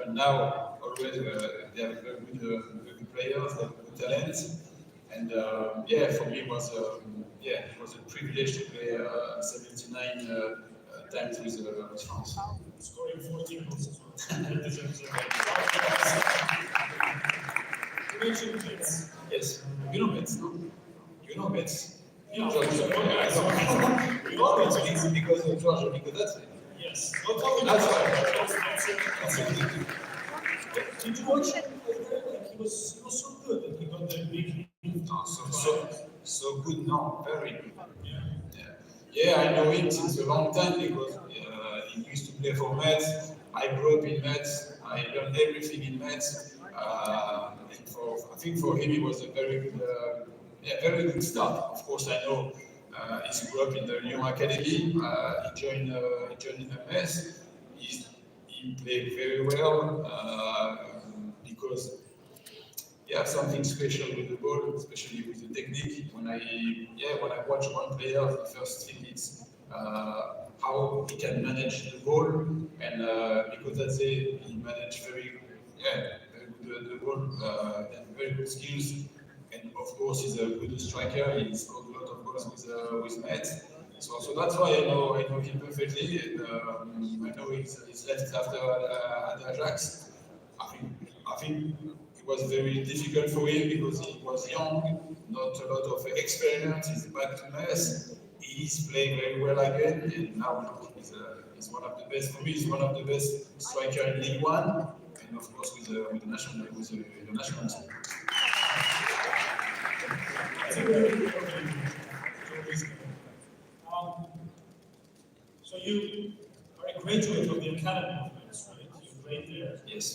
but now always they have very good players, they have good talent, and yeah, for me it was it was a privilege to play 79 times with France. Scoring 14 goals as well. You mentioned Metz. Yes, you know Metz, no? You know Metz. Yeah, Georgia. we all know It's Metz. because of Georgia, because that's it. Yes, not only That's that's it. Did you watch him play there? Like he was so good that he got that big. So good now, very good. Yeah. Yeah, I know him since a long time because he used to play for Metz. I grew up in Metz. I learned everything in Metz. I think for him it was a very good start. Of course, I know he grew up in the Lyon Academy. He joined Metz. He played very well because you have something special with the ball, especially with the technique. When I watch one player, the first thing is how he can manage the ball, and because that's it, he managed very good the ball, and very good skills, and of course he's a good striker. He scored a lot of goals with Metz. So that's why I know him perfectly, and I know he's left after at Ajax. I think it was very difficult for him because he was young, not a lot of experience. He's back to Metz. He's playing very well again, and now he's one of the best. For me, he's one of the best striker in League One, and of course with the national team. That's a very important so you are a graduate of the Academy of Metz, right? You played there. Yes.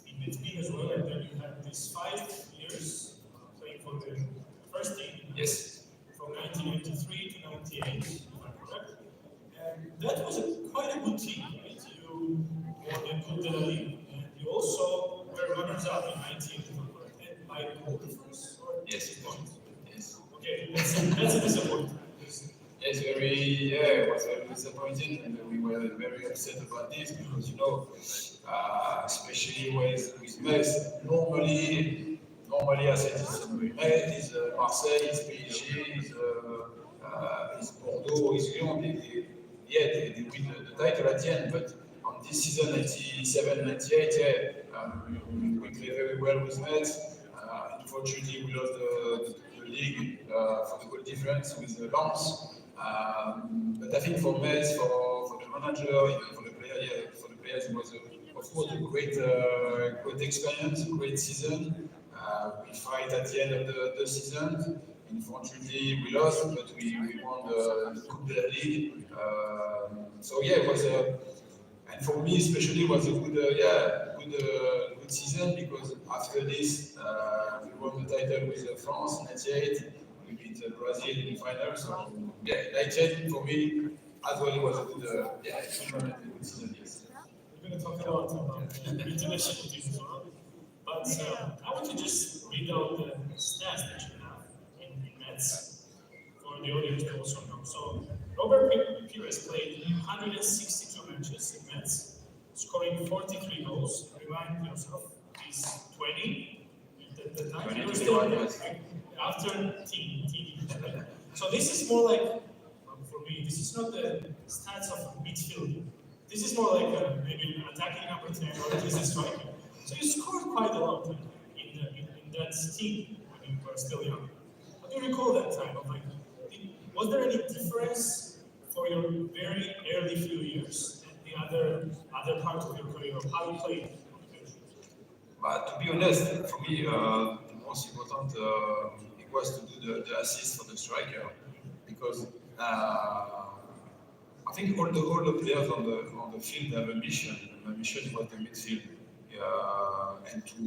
In Metz as well, and then you had these 5 years playing for the first team. Yes. From 1993 to 98, if I'm correct. And that was quite a good team, right? You won the Coupe de la Ligue, and you also were runners-up in 98, if I'm correct. And by goal difference? Yes, it was. Yes. Okay, that's a disappointment. Yes, it was very disappointing, and we were very upset about this because, especially with Metz, normally I said it's Metz, it's Marseille, it's PSG, it's Bordeaux, it's Lyon, they win the title at the end, but on this season, 97-98, we played very well with Metz. Unfortunately, we lost the league for the goal difference with the Lens. But I think for Metz, for the manager, even for the players, it was of course a great experience, a great season. We fight at the end of the season. Unfortunately, we lost, but we won the Coupe de la Ligue. It was and for me especially, it was a good season because after this, we won the title with France in '98. We beat Brazil in the final. So '98 for me as well, it was a good season. Yes. We're going to talk a lot about international teams as well, but I want to just read out the stats that you have in Metz for the audience to also know. So Robert Pires played 162 matches in Metz, scoring 43 goals. Remind yourself, he's 20. The time he was still after team. So this is more like, for me, this is not the stats of midfield. This is more like maybe an attacking number 10 or at least a striker. So you scored quite a lot in that team when you were still young. How do you recall that time? Was there any difference for your very early few years and the other part of your career of how you played? But to be honest, for me, the most important it was to do the assist for the striker because I think all the players on the field have a mission. My mission was the midfield, and to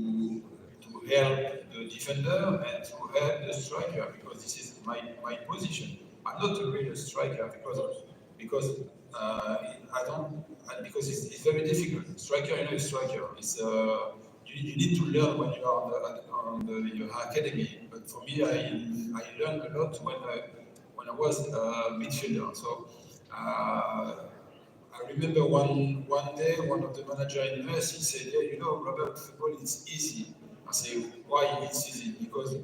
help the defender and to help the striker because this is my position. I'm not a real striker because because it's very difficult. Striker, is striker. It's you need to learn when you are on your academy. But for me, I learned a lot when I was a midfielder. So I remember one day, one of the manager in US, he said, "Yeah, you know, Robert, football is easy." I say, "Why it's easy?" Because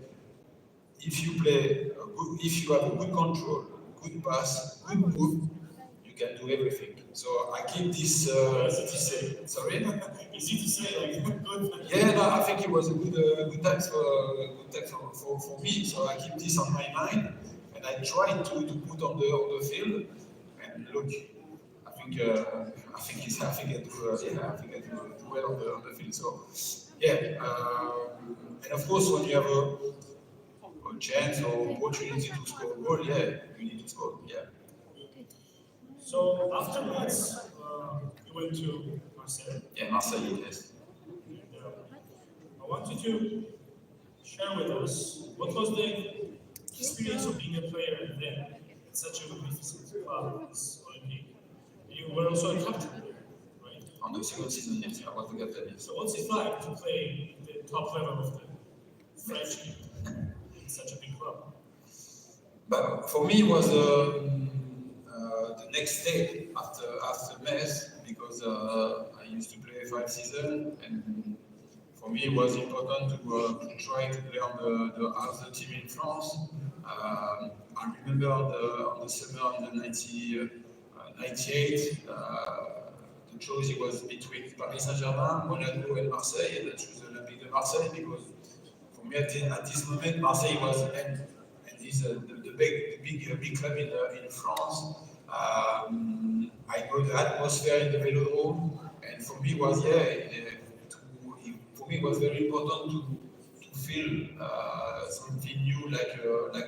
if you play, if you have a good control, good pass, good move, you can do everything. So I keep this. Easy to say. Sorry. Easy to say, like good. Yeah, no, I think it was a good time for me. So I keep this on my mind, and I try to put on the field. And look, I think I do. Yeah, I think I do well on the field. So yeah, and of course when you have a chance or opportunity to score a goal, yeah, you need to score. Yeah. So after that, you went to Marseille. Yeah, Marseille, yes. And, I want you to share with us what was the experience of being a player then at such a magnificent club as Olympique. You were also a captain there, right? On the second season, yes, I was the captain. Yes. So what's it like to play at the top level of the French league in such a big club? But for me, it was the next step after Metz because I used to play 5 seasons, and for me it was important to try to play on the other team in France. I remember on the summer in the 98, the choice was between Paris Saint-Germain, Monaco, and Marseille, and I chose Olympique de Marseille because for me at this moment Marseille was and is the big club in France. I know the atmosphere in the Velodrome, and for me was for me it was very important to feel something new like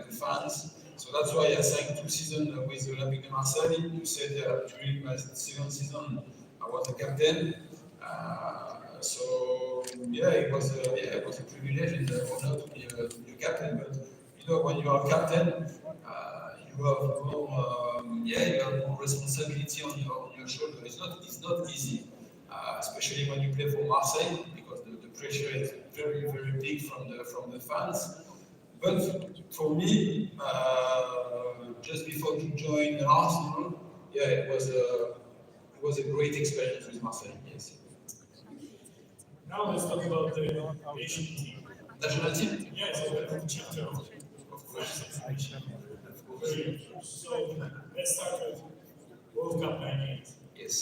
the fans. So that's why I signed 2 seasons with Olympique de Marseille. You said during my second season I was a captain. So yeah, it was a privilege and an honor to be a captain. But you know, when you are captain, you have more responsibility on your shoulder. It's not easy, especially when you play for Marseille because the pressure is very big from the fans. But for me, just before to join Arsenal, yeah, it was a great experience with Marseille. Yes. Now let's talk about the Asian team. National team. Yes, the chapter of France Nation. So let's start with World Cup '98. Yes.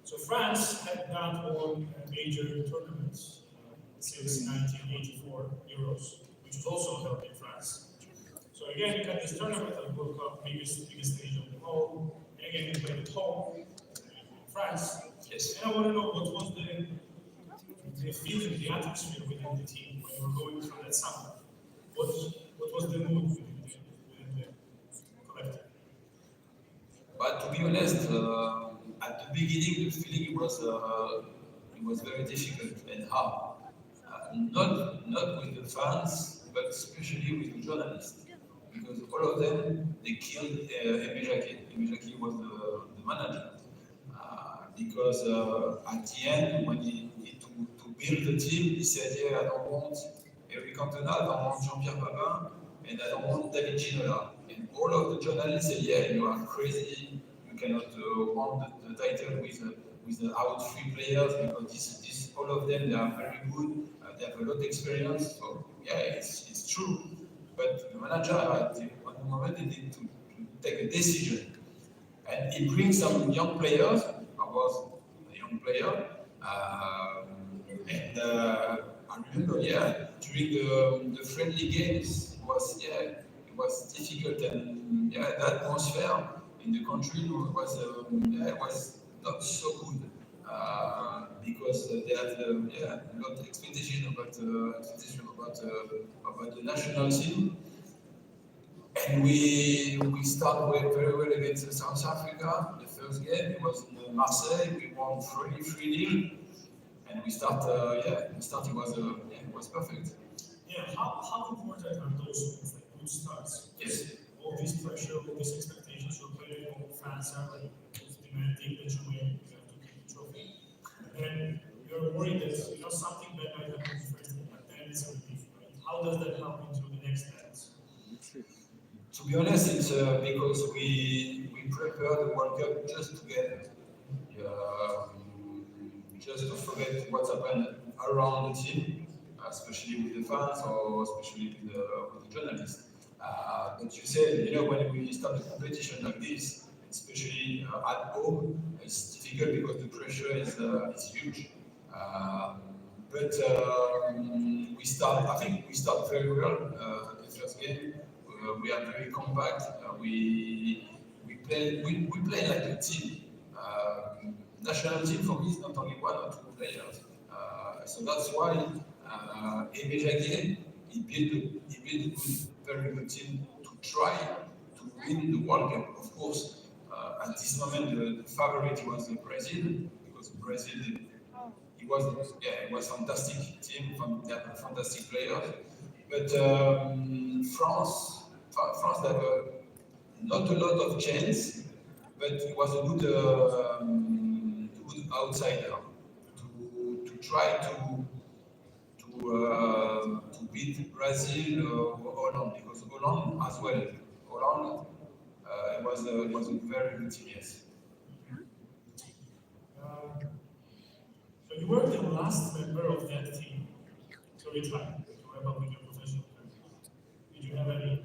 So France had not won a major tournament since 1984 Euros, which was also held in France. So again, you got this tournament of World Cup, biggest stage of them all, and again you played at home in France. Yes. And I want to know what was the feeling, the atmosphere within the team when you were going through that summer. What was the mood within the collective? But to be honest, at the beginning, the feeling was very difficult and hard. Not with the fans, but especially with the journalists, because all of them they killed Aimé Jacquet. Aimé Jacquet was the manager, because at the end when he need to build the team, he said, "Yeah, I don't want Eric Cantona, I don't want Jean-Pierre Papin, and I don't want David Ginola." And all of the journalists said, "Yeah, you are crazy. You cannot won the title with the out 3 players because this all of them they are very good. They have a lot of experience." So yeah, it's true. But the manager at the moment they need to take a decision, and he brings some young players. I was a young player, and I remember, during the friendly games it was difficult, and the atmosphere in the country was not so good because they have a lot of expectation about the national team. And we started very well against South Africa. The first game it was in Marseille. We won 3-0, and we start. It was perfect. Yeah, how important are those wins, like good starts? Yes. All this pressure, all these expectations you're playing, all fans are like demanding that you win, you have to keep the trophy. And you're worried that something bad might happen first, but then it's a relief, right? How does that help into the next dance? To be honest, it's because we prepare the World Cup just together. just to forget what's happened around the team, especially with the fans or especially with the journalists. But you said, when we start a competition like this, especially at home, it's difficult because the pressure is huge. But I think we start very well the first game. We are very compact. We play like a team. National team for me is not only one or two players. So that's why Aimé Jacquet, he built a very good team to try to win the World Cup. Of course, at this moment the favorite was Brazil, because Brazil it was fantastic team, they had fantastic players. But France have not a lot of chance, but it was a good outsider to try to beat Brazil or Holland, because Holland as well. Holland it was a very good team, yes. So you were the last member of that team to retire, to wrap up with your professional career. Did you have any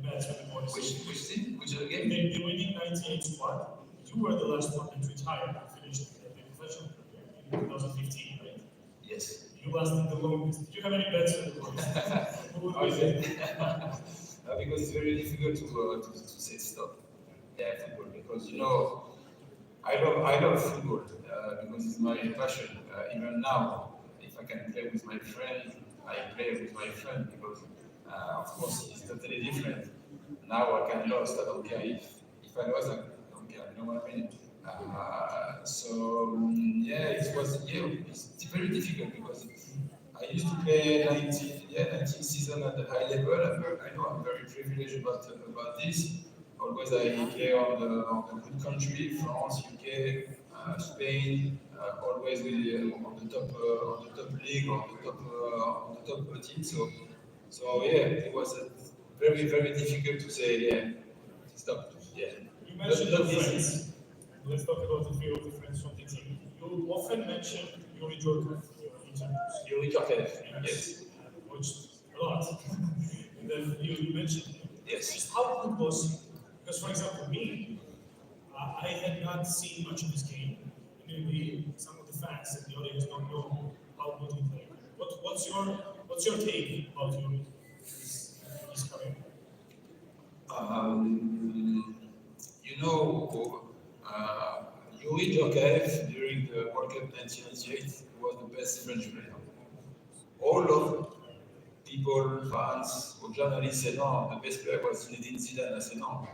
bets with the boys? Which team? Which game? The winning 98 squad. You were the last one that retired and finished the professional career in 2015, right? Yes. You lasted the longest. Did you have any bets with the boys? Who would win it? Because it's very difficult to say stop. Yeah, football, because I love football because it's my passion. Even now, if I can play with my friend, I play with my friend, because of course it's totally different. Now I can lose. I don't care if I lose. I don't care. You know what I mean? It's very difficult, because I used to play 19 season at the high level. I know I'm very privileged about this. Always I play on the good country, France, UK, Spain. Always on the top league, on the top team. So it was very difficult to say stop. Yeah. You mentioned the friends. Let's talk about a few of the friends from the team. You often mention Yuri Djorkaeff in your interviews. Yuri Djorkaeff, yes. Which a lot. And then you mentioned him. Yes. Just how good was he? Because, for example, me, I had not seen much of his game. Maybe some of the fans and the audience don't know how good he played. What's your take about his career? Yuri Djorkaeff during the World Cup 1998 was the best French player. All of people, fans, or journalists say no, the best player was Zinedine Zidane. I say no,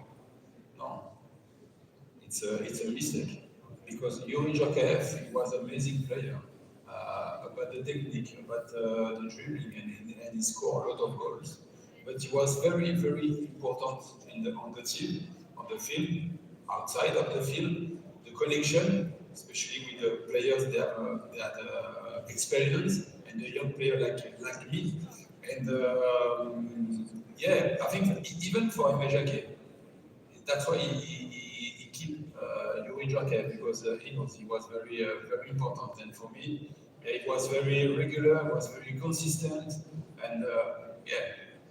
it's a mistake, because Yuri Djorkaeff was an amazing player about the technique, about the dribbling, and he scored a lot of goals. But he was very important on the team, on the field, outside of the field, the connection, especially with the players that had experience, and the young player like me. And I think even for Aimé Jacquet, that's why he keep Yuri Djorkaeff, because he knows he was very important. And for me, it was very regular, it was very consistent, and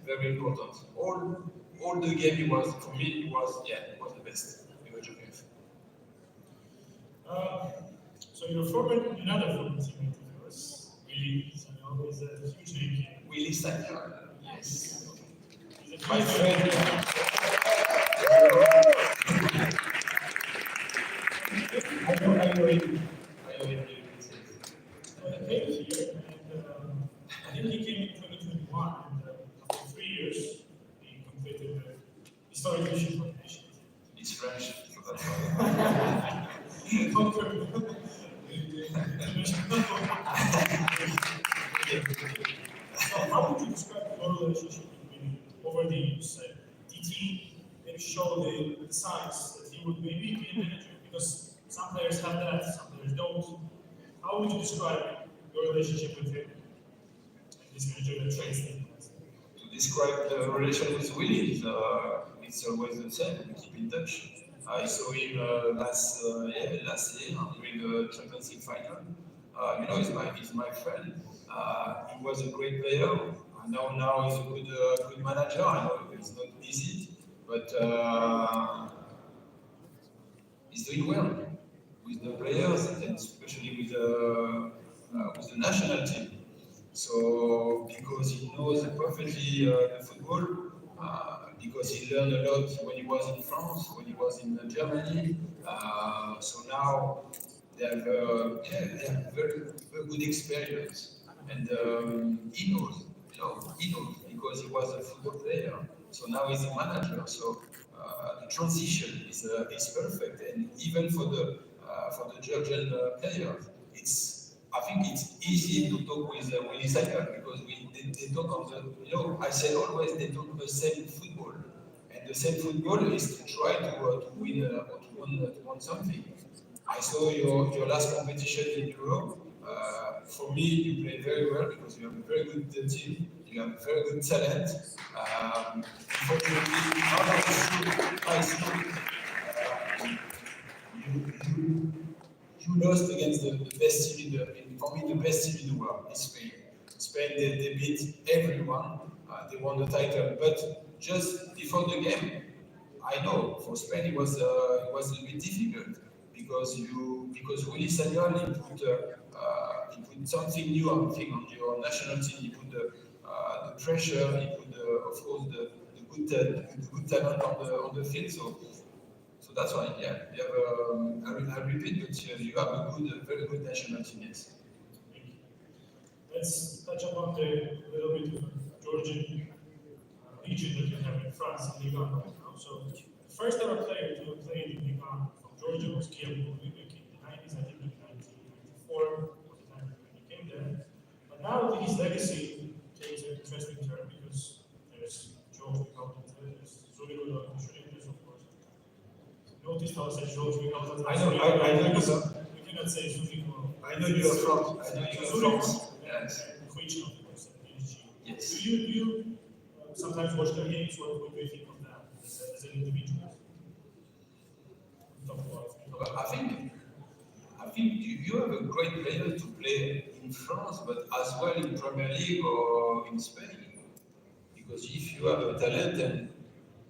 very important. All the game he was, for me, it was the best. Yuri Djorkaeff. So another former teammate of yours, Willy Sagnol, is a huge name here. Willy Sagnol, yes. He's a My friend. I know him. He came here, and I think he came in 2021, and after 3 years, he completed the historic mission for the nation. He's French, so that's why. So how would you describe your relationship with Willy over the years? Did he maybe show the signs that he would maybe be a manager? Because some players have that, some players don't. How would you describe your relationship with him? This manager that trains him. To describe the relation with Willy, it's always the same. We keep in touch. I saw him last year during the Champions League final. He's my friend. He was a great player. Now he's a good manager. I know it's not easy, but he's doing well with the players and especially with the national team. So because he knows perfectly the football, because he learned a lot when he was in France, when he was in Germany. So now they have very good experience, and he knows because he was a football player. So now he's a manager. So the transition is perfect, and even for the Georgian players, I think it's easy to talk with Willy Sagnol because they talk on I say always they talk the same football, and the same football is to try to win or to win something. I saw your last competition in Europe. For me, you play very well because you have a very good team. You have very good talent. Unfortunately, I see you lost against the best team for me, the best team in the world is Spain. Spain, they beat everyone. They won the title, but just before the game, I know for Spain it was a little bit difficult because Willy Sagnol he put something new on your national team. He put the pressure. He put of course the good talent on the field. So that's why, yeah. You have, I repeat, but you have a very good national team. Yes. Thank you. Let's touch upon the little bit of Georgian region that you have in France and Ligue 1 right now. So the first ever player to have played in Ligue 1 from Georgia was Kiel back in the 90s, I think in 1994 was the time when he came there. But now his legacy takes an interesting turn because there's George there's Zurigo, of course. Notice how I said George Zurigo. I know you are. You cannot say Zurigo. I know you are from. Yes. Yes. Do you sometimes watch their games? What do you think of that as an individual? Well, I think you have a great player to play in France, but as well in Premier League or in Spain. Because if you have a talent, then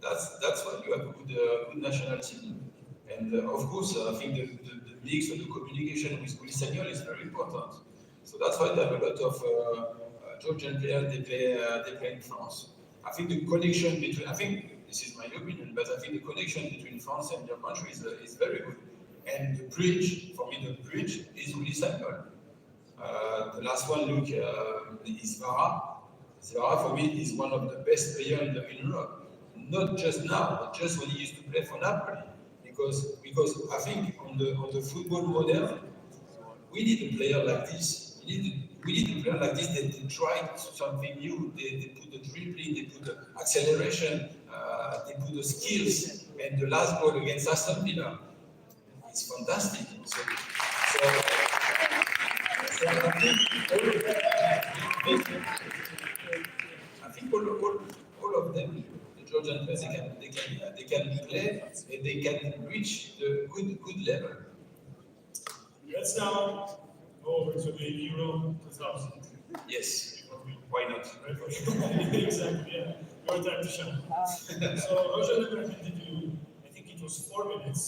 that's why you have a good national team. And of course, I think the mix of the communication with Willy Sagnol is very important. So that's why there are a lot of Georgian players they play in France. I think the connection between, I think this is my opinion, but I think the connection between France and your country is very good. And the bridge, for me, the bridge is Willy Sagnol. The last one, look, is Vara. Vara, for me, is one of the best players in Europe. Not just now, but just when he used to play for Napoli. Because I think on the football model, we need a player like this. We need a player like this that try something new. They put the dribbling, they put the acceleration, they put the skills. And the last goal against Aston Villa, it's fantastic. So I think all of them, the Georgian players, they can play and they can reach the good level. Let's now go over to the Euro 2000. Yes. Why not? Exactly, yeah. Your time to shine. So, Roger did you, I think it was 4 minutes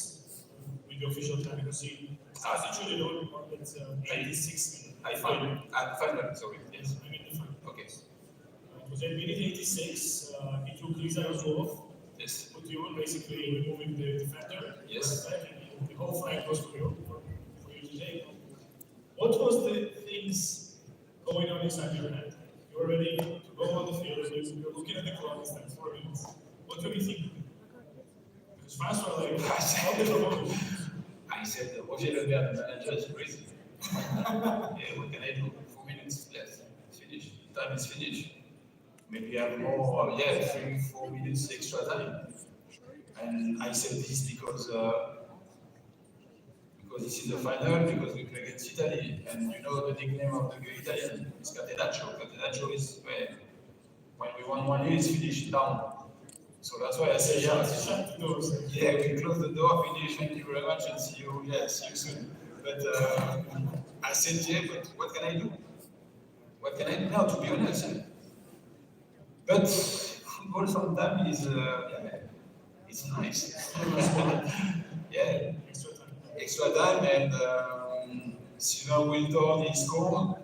with the official time because he substituted on that 86 minutes. I found it, sorry. Yes. I mean the final. Okay. It was in minute 86. He took Lisa off. Yes. Put you on, basically removing the defender. Yes. And the whole fight was for you to take. What was the things going on inside your head? You were ready to go on the field, you're looking at the clock, it's like 4 minutes. What were you thinking? Because fans were like, how did you I said, Roger Lebert, the manager, is crazy. Yeah, what can I do? 4 minutes left. It's finished. Time is finished. Maybe have more, 3-4 minutes extra time. And I said this because this is the final, because we play against Italy, and you know the nickname of the Italian is Catenaccio. Catenaccio is when we won 1-0, it's finished down. So that's why I say, yeah, Shut the doors. yeah, we close the door, finish, thank you very much, and see you soon. But I said, yeah, but what can I do? What can I do now, to be honest? But football sometimes is, yeah, it's nice. Yeah, extra time, and Sylvain Wilton, he scored.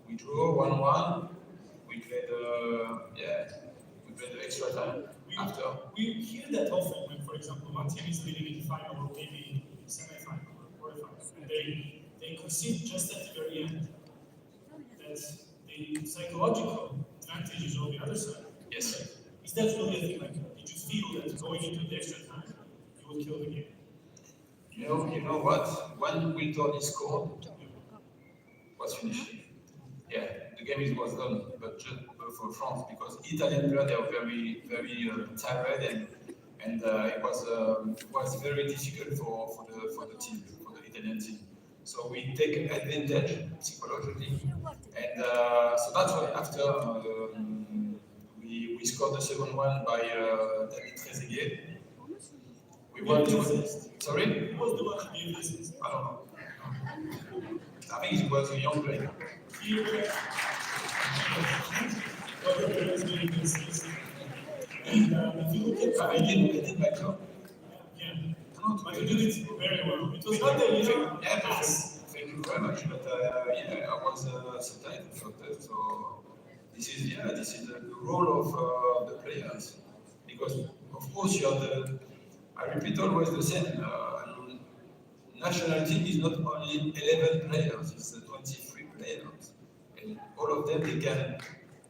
We drew 1-1. We played, we played the extra time after. We hear that often when, for example, one team is leading in the final or maybe semi-final or quarterfinal, and they concede just at the very end. That the psychological advantage is on the other side. Yes. Is that really a thing? Like, did you feel that going into the extra time, you will kill the game? You know what? When Wilton is scored, was finished. Yeah, the game was done, but just for France, because Italian players they are very, very tired, and it was very difficult for the team, for the Italian team. So we take advantage psychologically, and so that's why after we scored the second one by David Trezeguet. We won to. Sorry? Who was the one that gave this? I don't know. I think he was a young player. And if you look at I did my job. yeah, but you did it very well. It was not the pass. Thank you very much. But yeah, I was subtitled for that. So this is the role of the players, because of course you are the. I repeat always the same. National team is not only 11 players; it's 23 players, and all of them they can.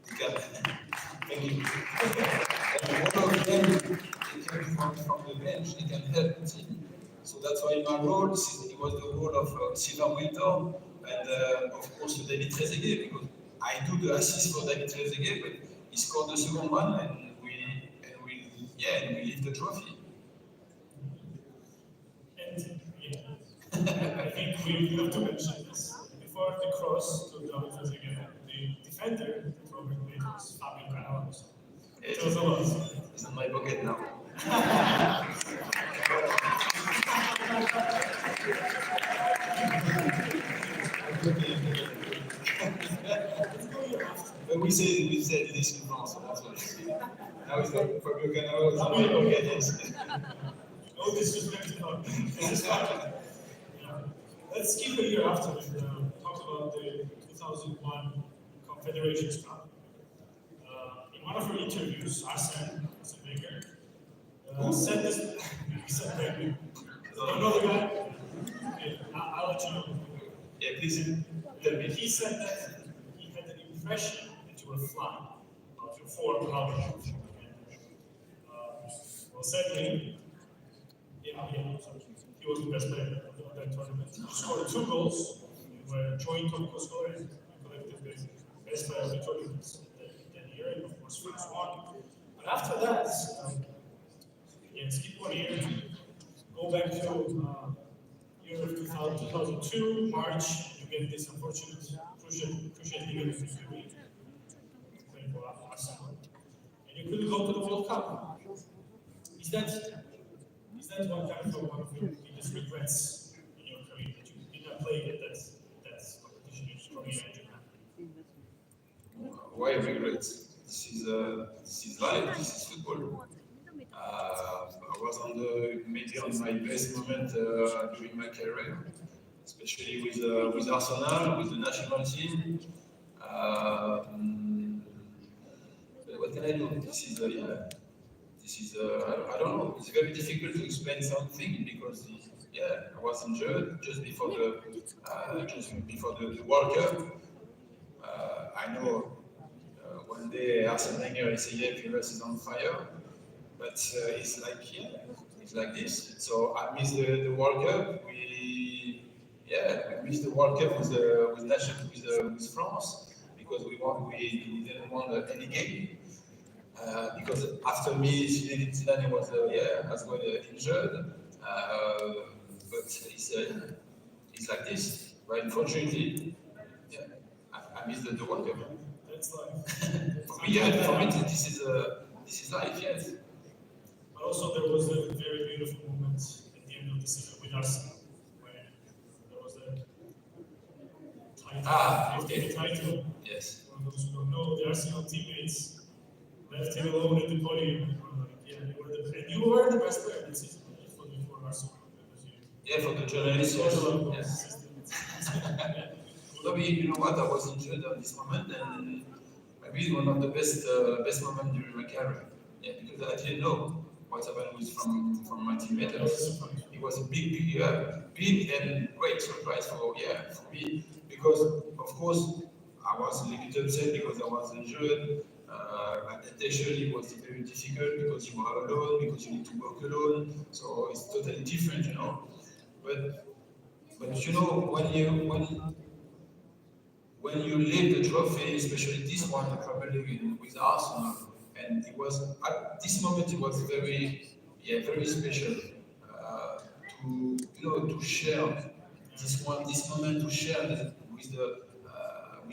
Thank you. And all of them they come from the bench. They can help the team. So that's why my role it was the role of Sylvain Wilton and of course David Trezeguet, because I do the assist for David Trezeguet, but he scored the second one, and we lift the trophy. And I think we have to mention this. Before the cross to David Trezeguet, the defender that Robert played was Fabio Cannavaro. It was a lot. It's in my pocket now. But we said this in France, so that's why. Now it's not Fabio Cannavaro, it's in my pocket, yes. No disrespect at all. This is fine. Yeah. Let's skip a year after and talk about the 2001 Confederations Cup. In one of her interviews, Arsene Wenger said this. He said, "Baby, you know the guy? Okay, I'll let you know." Yeah, please tell me. He said that he had an impression that you were flying about your form, how well, sadly, so he was the best player of that tournament. You scored 2 goals. You were joint top scorer and collective best player of the tournament that year, and of course France won. But after that, skip 1 year, go back to year of 2002, March, you get this unfortunate cruciate ligament injury, playing for Arsenal, and you couldn't go to the World Cup. Is that one of your biggest regrets in your career, that you did not play at that competition in Korea and Japan? Why regrets? This is life. This is football. I was maybe on my best moment during my career, especially with Arsenal, with the national team. But what can I do? This is I don't know. It's very difficult to explain something, because I was injured just before the World Cup. I know one day Arsene Wenger is saying PIRES is on fire, but it's like this. So I missed the World Cup. We missed the World Cup with France, because we didn't want any game. Because after me, Zidane was as well injured, but it's like this. But unfortunately, I missed the World Cup. That's life. For me, this is life. Yes. But also there was a very beautiful moment at the end of the season with Arsenal, when there was the title, the title. Yes. For those who don't know, the Arsenal teammates left him alone at the podium. Yeah, and you were the best player this season for Arsenal. Yeah, for the journalists. Yes. Maybe you know what, I was injured at this moment, and maybe it's one of the best moments during my career. Yeah, because I didn't know what happened with from my teammates. It was a big and great surprise for me, because of course I was a little bit upset because I was injured. Adaptation was very difficult because you are alone, because you need to work alone. So it's totally different, you know. But you know, when you lift the trophy, especially this one, the Premier League with Arsenal, and it was at this moment it was very special to share this moment to share with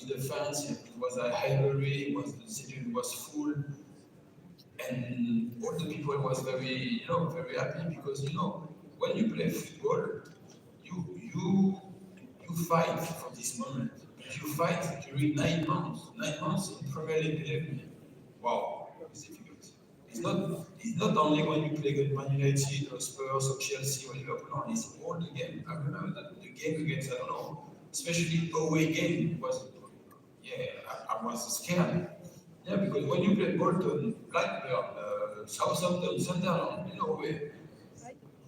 the fans. It was a library, the stadium was full, and all the people was very happy because when you play football, you fight for this moment. You fight during 9 months in Premier League, believe me. Wow, it's difficult. It's not only when you play against Man United or Spurs or Chelsea or Liverpool. No, it's all the game. I remember the game against, I don't know, especially away game was, I was scared. Yeah, because when you play Bolton, Blackburn, Southampton, Sunderland,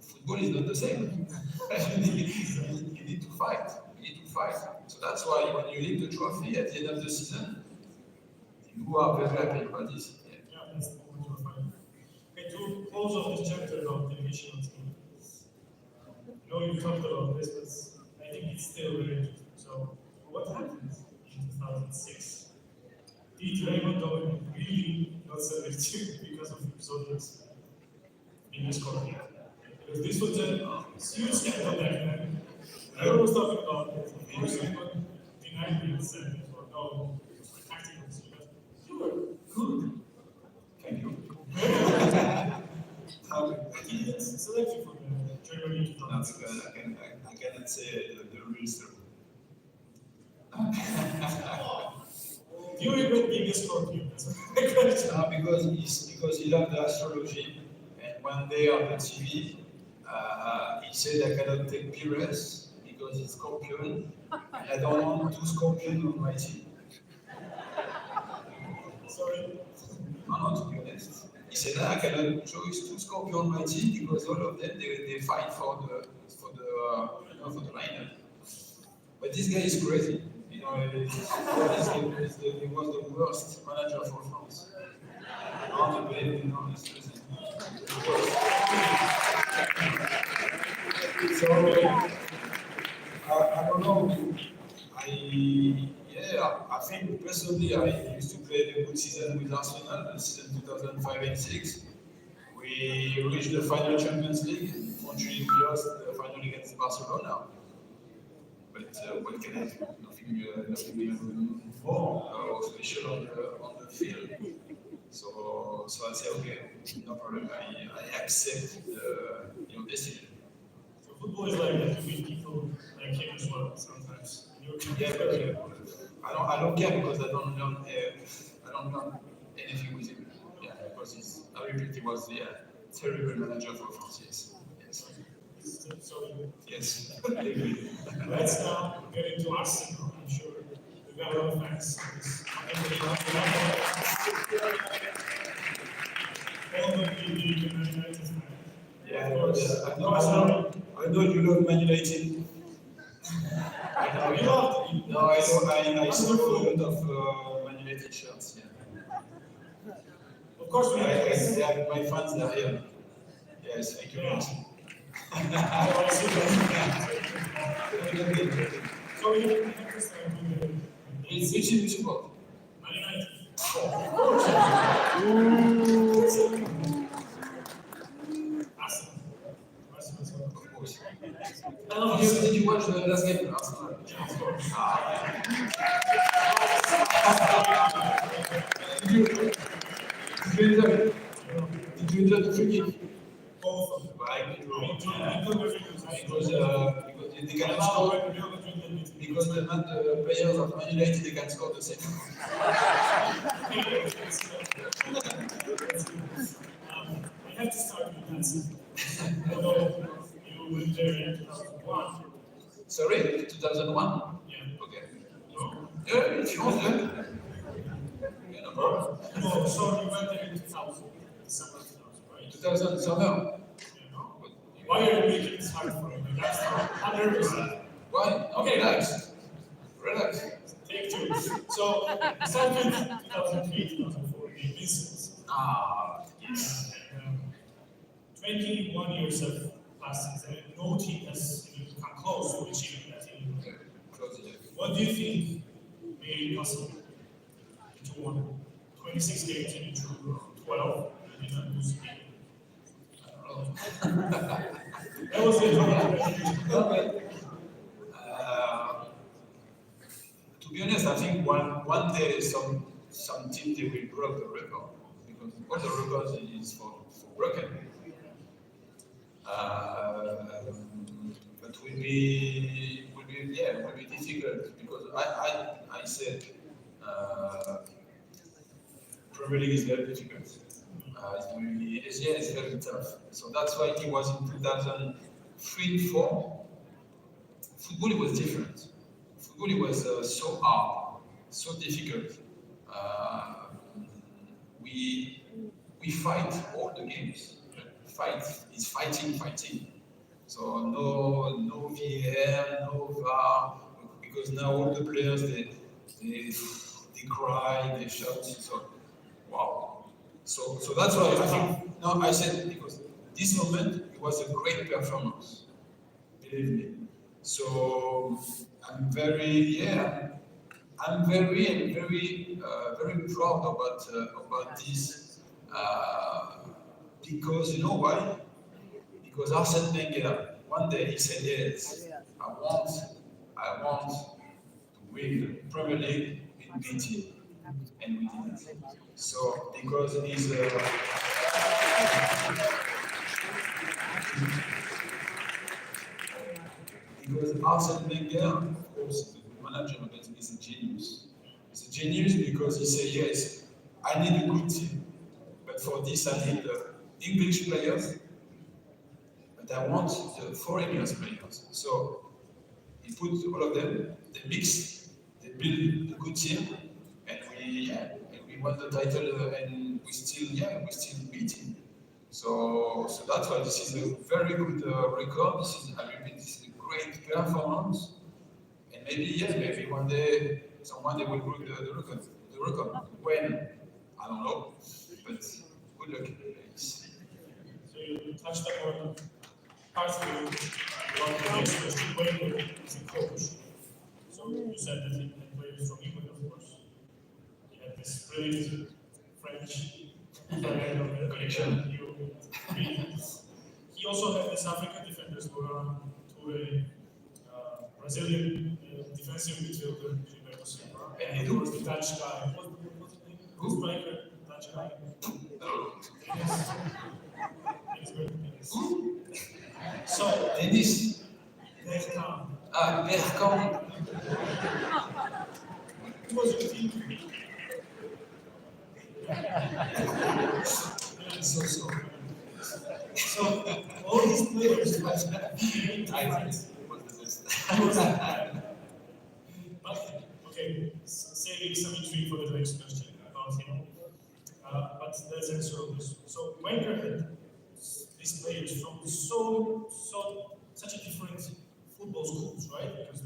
football is not the same. You need to fight. So that's why when you leave the trophy at the end of the season, you are very happy about this. Yeah, that's the moment you're fighting. Okay, to close off this chapter about the national team, I know you talked about this, but I think it's still very interesting. So, what happened in 2006? Did Raymond Dolan really not selected because of episodes in the scorpion? Because this was a huge scandal back then. Everyone was talking about it. Of course, everyone denied me and said, no, it was my tactical decision. You were good. Thank you. I didn't select you for the Germany 2006. I cannot say the real story. Do you regret being a scorpion? That's my question. Because he loved the astrology, and one day on the TV, he said I cannot take PIRES because it's scorpion, and I don't want two scorpions on my team. Sorry. No, to be honest. He said I cannot choose two scorpions on my team because all of them they fight for the lineup. But this guy is crazy. He was the worst manager for France. Not to blame, it's crazy. So I don't know. I think personally I used to play the good season with Arsenal, the season 2005 and 6. We reached the final Champions League. Unfortunately, we lost the final against Barcelona. But what can I do? Nothing more or special on the field. So I say, okay, no problem. I accept your decision. So football is like that. You meet people like him as well sometimes. Yeah, but I don't care because I don't learn anything with him. Yeah, because I repeat, he was terrible manager for France. Yes. Yes. Let's now get into Arsenal. I'm sure we've got a lot of fans. All the United fans. Yeah, I know you love Man United. I saw a lot of Man United shirts. Yeah. Of course, my fans are here. Yes, thank you very much. So you understand Which team you support? Man United. Arsenal. Of course. Arsenal. Did you watch the last game? Arsenal. Of course. Did you enjoy the free kick? of Man United, they can score the same. I have to start with dancing. Although you went there in 2001. Sorry, 2001? Yeah. Okay. No? Yeah, if you want to. Yeah, no problem. No, so you went there in 2000. December 2000, right? 2000 summer. You know? Why are you making this hard for me? I'm nervous. Why? Okay, Relax. Relax. Take two. So, started in 2003, 2004, the Vincents. Ah, Yes. And 21 years have passed since, and no team has even come close to achieving that team. yeah, close it. What do you think made it possible to win 26 games and you drew 12 and did not lose a game? I don't know. That was it. Okay. To be honest, I think one day some team they will break the record because all the records is for broken. But will be difficult because I said Premier League is very difficult. Asia is very tough. So that's why it was in 2003-4. Football was different. Football was so hard, so difficult. We fight all the games. Fight is fighting. So no VAR, no VAR, because now all the players they cry, they shout. So wow. So that's why I think now I said because this moment it was a great performance, believe me. So I'm very very proud about this because you know why? Because Arsene Wenger one day he said yes, I want to win the Premier League in BT, and we did it. So because he's because Arsene Wenger, of course, the manager, is a genius. He's a genius because he said, yes, I need a good team, but for this I need English players, but I want the foreigners players. So he put all of them, they mix, they build a good team, and we won the title, and we still beat him. So that's why this is a very good record. This is a great performance, and maybe one day someone they will break the record. The record when I don't know, but good luck. So you touched upon partly about the next question, when is a coach. So you said that he played from England, of course. He had this brilliant French connection. He also had this African defenders who were to a Brazilian defensive midfielder, Gilberto Silva, and he was the Dutch guy. What's his name? Who's striker? Dutch guy. So Dennis. Bergkamp. Ah, Bergkamp. He was a team to me. So all these players but okay, saving some intrigue for the next question about him. But let's answer all this. So Wenger had these players from such a different football schools, right? Because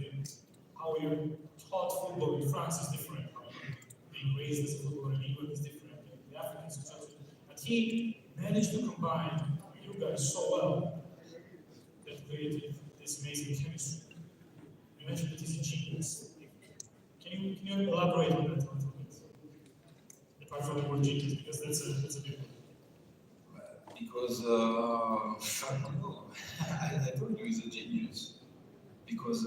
how you taught football in France is different. How you being raised as a footballer in England is different. The Africans, etc. But he managed to combine you guys so well that created this amazing chemistry. You mentioned that he's a genius. Can you elaborate on that a little bit? Apart from the word genius, because that's a big one. Because I don't know. I told you he's a genius. Because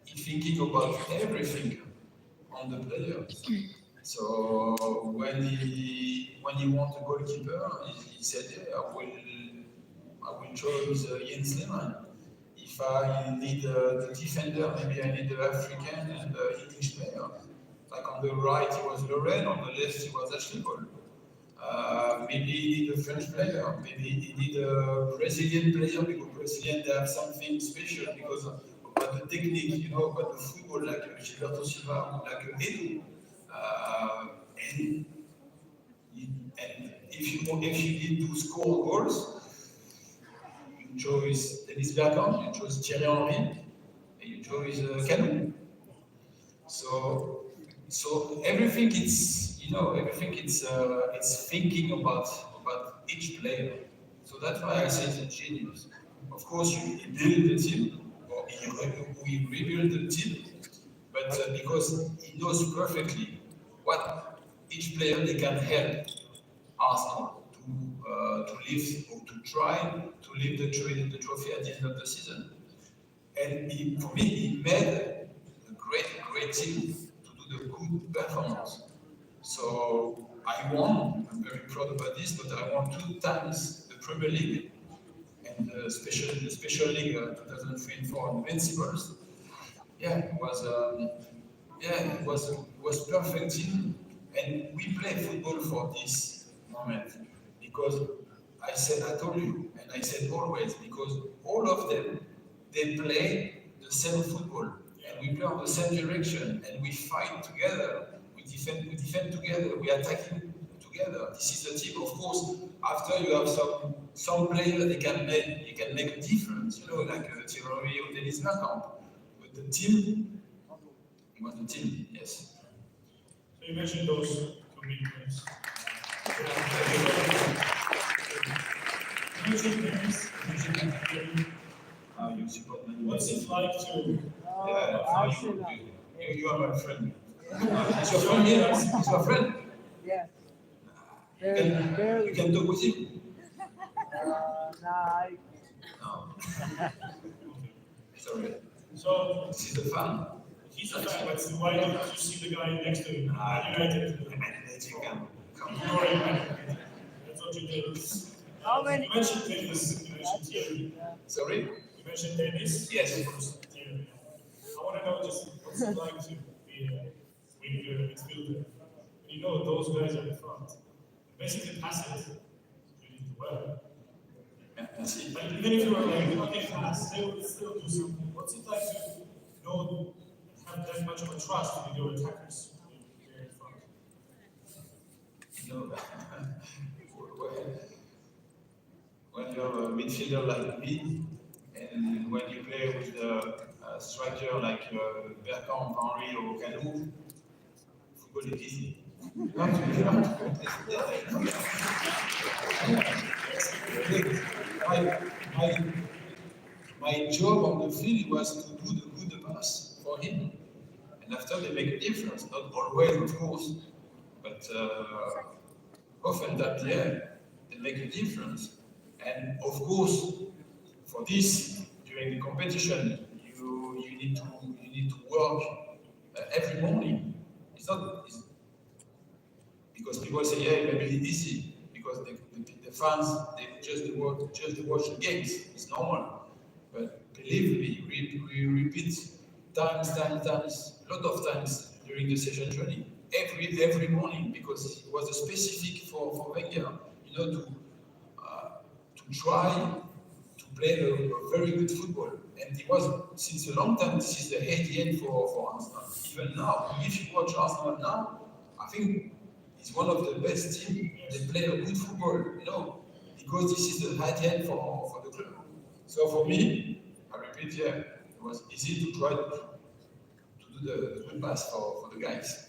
he's thinking about everything on the players. So when he wants a goalkeeper, he said, yeah, I will choose Jens Lehmann. If I need the defender, maybe I need the African and the English player. Like on the right, it was Lorraine, on the left, it was Ashley Cole. Maybe he need a French player, maybe he need a Brazilian player, because Brazilian they have something special because about the technique, you know, about the football, like Gilberto Silva, like Edu. And if you need to score goals, you choose Dennis Bergkamp, you choose Thierry Henry, and you choose Canu. So everything it's, you know, everything it's thinking about each player. So that's why I say it's a genius. Of course, you build the team, or we rebuild the team, but because he knows perfectly what each player they can help Arsenal to live or to try to live the trophy at the end of the season. And for me, he made a great team to do the good performance. So I won. I'm very proud about this, but I won 2 times the Premier League and the Special League 2003 and 4 Invincibles. Yeah, it was perfect team, and we play football for this moment because I told you, and I said always, because all of them they play the same football, and we play on the same direction, and we fight together, we defend together, we attacking together. This is a team. Of course, after you have some players they can make a difference, you know, like Thierry or Dennis Bergkamp. But the team, it was the team, yes. So you mentioned those commitments. You mentioned Paris. You support me. What's it like to? You are my friend. It's your friend here. It's your friend. Yes. You can talk with him. Nah, No. Sorry. So This is the fun. he's a fan, but why don't you see the guy next to him? United. Come You're a United. That's what you did. How many? You mentioned tennis. You mentioned Thierry. Sorry? You mentioned tennis. Yes. Thierry. I want to know just what's it like to be a winger, midfielder. You know those guys are in front. Basically pass it really well. Merci. But even if you were like, okay, pass, they would still do something. What's it like to know, have that much of a trust with your attackers there in front? You know, when you're a midfielder like me, and when you play with a striker like Bergkamp, Henry, or Canu, football is easy. You have to my job on the field was to do the good pass for him. And after they make a difference, not always, of course, but often that, yeah, they make a difference. And of course, for this, during the competition, you need to work every morning. It's because people say, yeah, maybe it's easy because the fans they just watch the games. It's normal, but believe me, we repeat times, a lot of times during the session training, every morning, because it was a specific for Wenger, you know, to try to play a very good football. And it was since a long time. This is the ADN for Arsenal. Even now, if you watch Arsenal now, I think it's one of the best teams. They play a good football, you know, because this is the ADN for the club. So for me, I repeat, yeah, it was easy to try to do the good pass for the guys.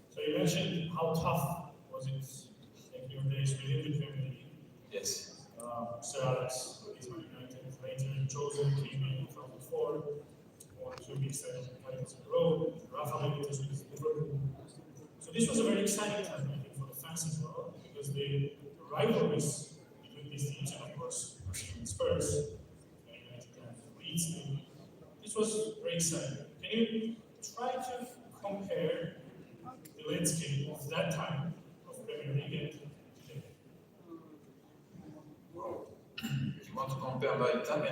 So you mentioned how tough was it, like your days within the Premier League. Yes. Sir Alex is Man United, later chosen, came in 2004, won 2 big titles in a row, Rafa Benitez with Liverpool. So this was a very exciting time, I think, for the fans as well, because the rivalries between these teams, and of course, Spurs, Man United and Leeds, this was very exciting. Can you try to compare the landscape of that time of Premier League and today? If you want to compare by time